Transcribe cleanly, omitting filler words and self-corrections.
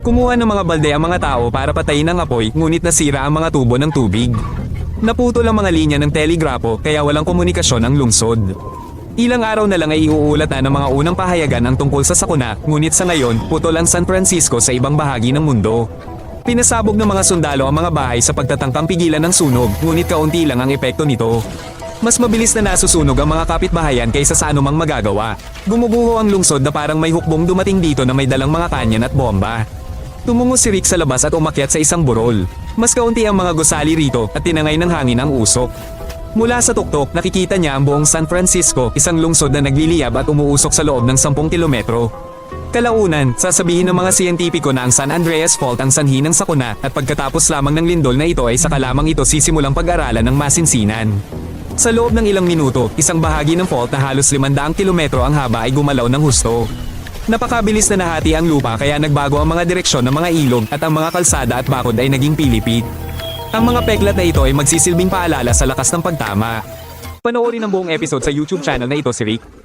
Kumuha ng mga balde ang mga tao para patayin ang apoy, ngunit nasira ang mga tubo ng tubig. Naputol ang mga linya ng telegrapo kaya walang komunikasyon ang lungsod. Ilang araw na lang ay iuulat na ng mga unang pahayagan ang tungkol sa sakuna, ngunit sa ngayon, putol ang San Francisco sa ibang bahagi ng mundo. Pinasabog ng mga sundalo ang mga bahay sa pagtatangkang pigilan ng sunog, ngunit kaunti lang ang epekto nito. Mas mabilis na nasusunog ang mga kapitbahayan kaysa sa anumang magagawa. Gumuguho ang lungsod na parang may hukbong dumating dito na may dalang mga kanyan at bomba. Tumungo si Rick sa labas at umakyat sa isang burol. Mas kaunti ang mga gusali rito at tinangay ng hangin ang usok. Mula sa tuktok, nakikita niya ang buong San Francisco, isang lungsod na nagliliyab at umuusok sa loob ng 10 kilometro. Kalaunan, sasabihin ng mga siyentipiko na ang San Andreas Fault ang sanhi ng sakuna at pagkatapos lamang ng lindol na ito ay saka lamang ito sisimulang pag-aralan ng masinsinan. Sa loob ng ilang minuto, isang bahagi ng fault na halos 500 kilometro ang haba ay gumalaw ng husto. Napakabilis na nahati ang lupa kaya nagbago ang mga direksyon ng mga ilog at ang mga kalsada at bakod ay naging pilipit. Ang mga peklat na ito ay magsisilbing paalala sa lakas ng pagtama. Panoorin ang buong episode sa YouTube channel na ito si Rick.